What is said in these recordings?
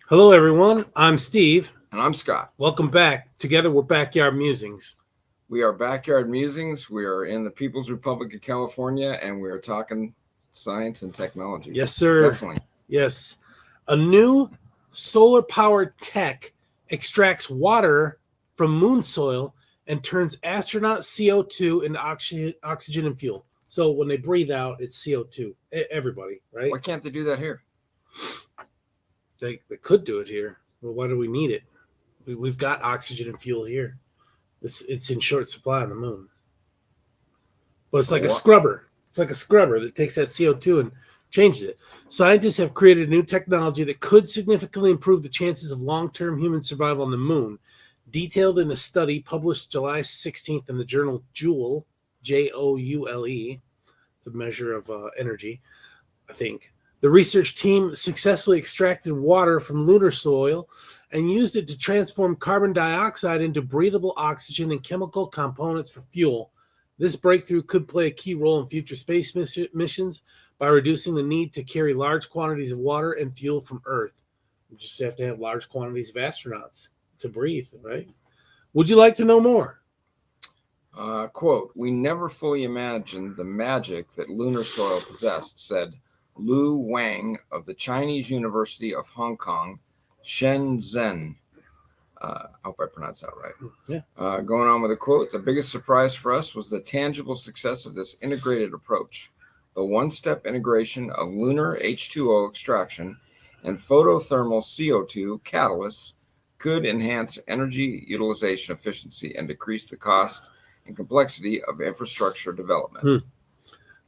Hello, everyone. I'm Steve. And I'm Scott. Welcome back. Together, we're Backyard Musings. We are Backyard Musings. We are in the People's Republic of California, and we are talking science and technology. Yes, sir. Definitely. Yes. A new solar powered tech extracts water from moon soil and turns astronaut CO2 into oxygen and fuel. So when they breathe out, it's CO2. Everybody, right? Why can't they do that here? They could do it here. Well, why do we need it? We've got oxygen and fuel here. It's in short supply on the moon. But it's like a scrubber. It's like a scrubber that takes that CO2 and changes it. Scientists have created a new technology that could significantly improve the chances of long-term human survival on the moon, detailed in a study published July 16th in the journal Joule, Joule. It's a measure of energy, I think. The research team successfully extracted water from lunar soil and used it to transform carbon dioxide into breathable oxygen and chemical components for fuel. This breakthrough could play a key role in future space missions by reducing the need to carry large quantities of water and fuel from Earth. You just have to have large quantities of astronauts to breathe, right? Would you like to know more? Quote, "We never fully imagined the magic that lunar soil possessed," said Lu Wang of the Chinese University of Hong Kong, Shenzhen. I hope I pronounced that right. Yeah. Going on with the quote, "The biggest surprise for us was the tangible success of this integrated approach. The one-step integration of lunar H2O extraction and photothermal CO2 catalysts could enhance energy utilization efficiency and decrease the cost and complexity of infrastructure development."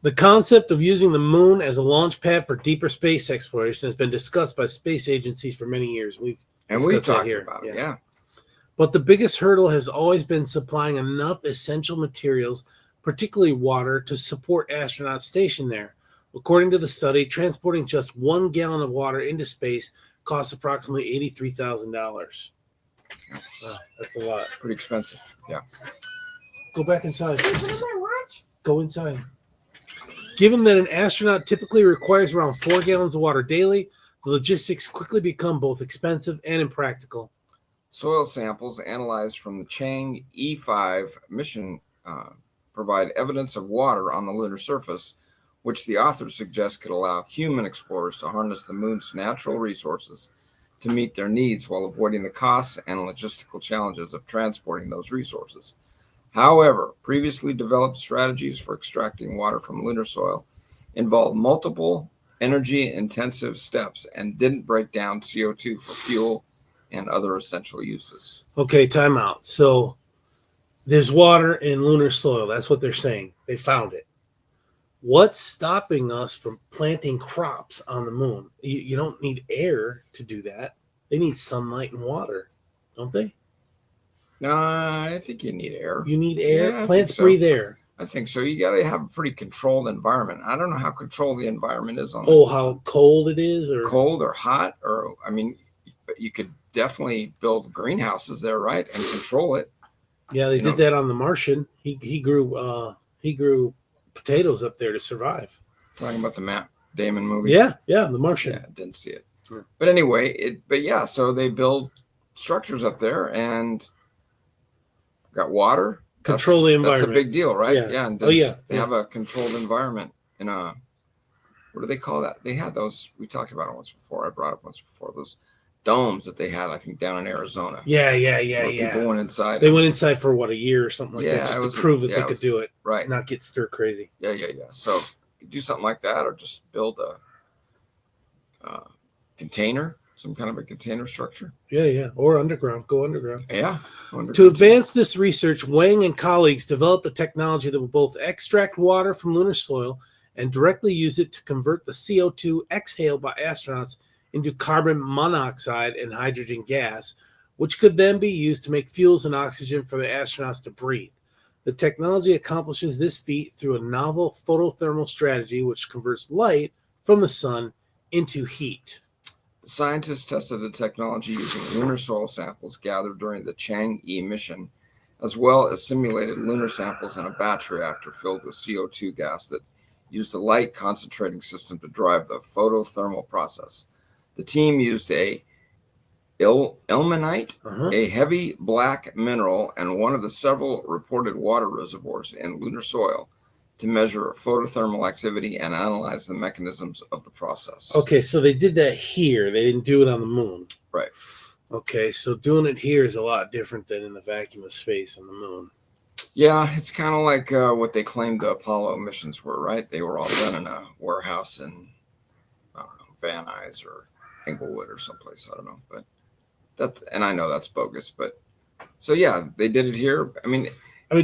The concept of using the moon as a launch pad for deeper space exploration has been discussed by space agencies for many years. We've talked about it, yeah. But the biggest hurdle has always been supplying enough essential materials, particularly water, to support astronauts stationed there. According to the study, transporting just 1 gallon of water into space costs approximately $83,000. That's a lot. Pretty expensive, yeah. Go back inside. Go inside. Given that an astronaut typically requires around 4 gallons of water daily, the logistics quickly become both expensive and impractical. Soil samples analyzed from the Chang E5 mission provide evidence of water on the lunar surface, which the authors suggest could allow human explorers to harness the moon's natural resources to meet their needs while avoiding the costs and logistical challenges of transporting those resources. However, previously developed strategies for extracting water from lunar soil involved multiple energy-intensive steps and didn't break down CO2 for fuel and other essential uses. Okay, time out. So there's water in lunar soil. That's what they're saying. They found it. What's stopping us from planting crops on the moon? You don't need air to do that. They need sunlight and water, don't they? I think you need air. You need air? Yeah, Plants breathe air. I think so. You got to have a pretty controlled environment. I don't know how controlled the environment is on how cold it is? Or cold or hot? Or, I mean, you could definitely build greenhouses there, right? And control it. Yeah, they did that on The Martian. He grew potatoes up there to survive. Talking about the Matt Damon movie. Yeah, The Martian. Yeah, didn't see it. Yeah. But anyway, so they build structures up there and got water. Control the environment. That's a big deal, right? Yeah. And they have a controlled environment in a, what do they call that? They had those, we talked about it once before. I brought up once before, those domes that they had, I think, down in Arizona. Yeah. People went inside. They went inside for a year or something like that, just to prove that they could do it, right? Not get stir crazy. Yeah. So do something like that, or just build a container, some kind of a container structure. Yeah. Or underground. Go underground. Yeah. To advance this research, Wang and colleagues developed a technology that will both extract water from lunar soil and directly use it to convert the CO2 exhaled by astronauts into carbon monoxide and hydrogen gas, which could then be used to make fuels and oxygen for the astronauts to breathe. The technology accomplishes this feat through a novel photothermal strategy which converts light from the sun into heat. The scientists tested the technology using lunar soil samples gathered during the Chang'e mission, as well as simulated lunar samples in a batch reactor filled with CO2 gas that used a light concentrating system to drive the photothermal process. The team used a ilmenite, Uh-huh. a heavy black mineral and one of the several reported water reservoirs in lunar soil, to measure photothermal activity and analyze the mechanisms of the process. Okay, so they did that here. They didn't do it on the moon. Right. Okay, so doing it here is a lot different than in the vacuum of space on the moon. Yeah, it's kind of like what they claimed the Apollo missions were, right? They were all done in a warehouse in, I don't know, Van Nuys or Inglewood or someplace. I don't know, but and I know that's bogus, but so yeah, they did it here. I mean,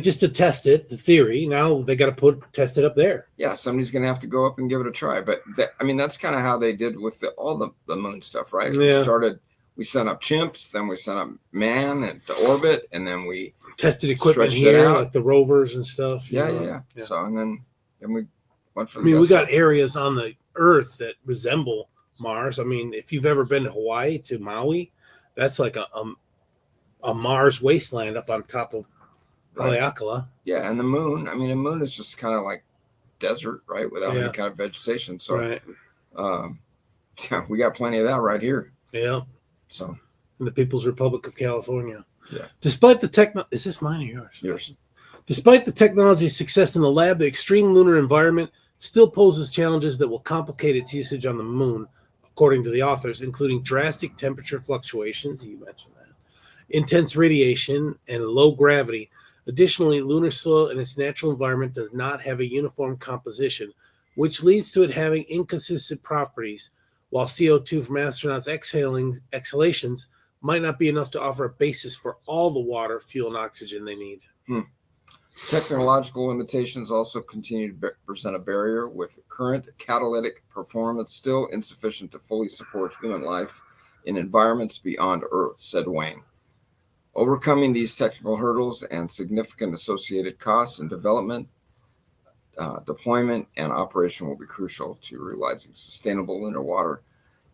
just to test it, the theory. Now they got to test it up there. Yeah, somebody's gonna have to go up and give it a try. But that's kind of how they did with all the moon stuff, right? Yeah. We sent up chimps, then we sent up man to orbit, and then we tested equipment here, like the rovers and stuff. Yeah. So and then we went for. We got areas on the Earth that resemble Mars. I mean, if you've ever been to Hawaii, to Maui, that's like a Mars wasteland up on top of Haleakala. Yeah, and the moon. I mean, the moon is just kind of like desert, right, without any kind of vegetation. So, yeah, we got plenty of that right here. Yeah. So, in the People's Republic of California. Yeah. Despite the is this mine or yours? Yours. Despite the technology's success in the lab, the extreme lunar environment still poses challenges that will complicate its usage on the moon, according to the authors, including drastic temperature fluctuations, you mentioned that, intense radiation, and low gravity. Additionally, lunar soil in its natural environment does not have a uniform composition, which leads to it having inconsistent properties, while CO2 from astronauts' exhalations might not be enough to offer a basis for all the water, fuel, and oxygen they need. Technological limitations also continue to present a barrier, with current catalytic performance still insufficient to fully support human life in environments beyond Earth, said Wang. Overcoming these technical hurdles and significant associated costs in development, deployment, and operation will be crucial to realizing sustainable lunar water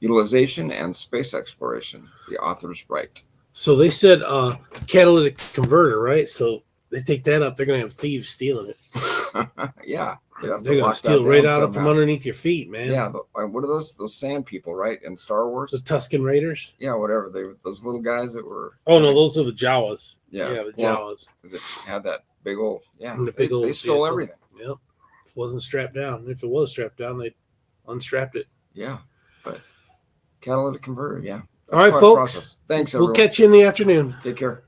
utilization and space exploration, the authors write. So they said catalytic converter, right? So they take that up, they're going to have thieves stealing it. Yeah. They're going to steal right out from underneath your feet, man. Yeah. What are those sand people, right? In Star Wars? The Tusken Raiders? Yeah, whatever. Those little guys that were... Oh, no, those are the Jawas. Yeah, the Jawas. That had that big old... Yeah, they stole everything. Yep. It wasn't strapped down. If it was strapped down, they unstrapped it. Yeah, but catalytic converter, yeah. All right, folks. Thanks, everyone. We'll catch you in the afternoon. Take care.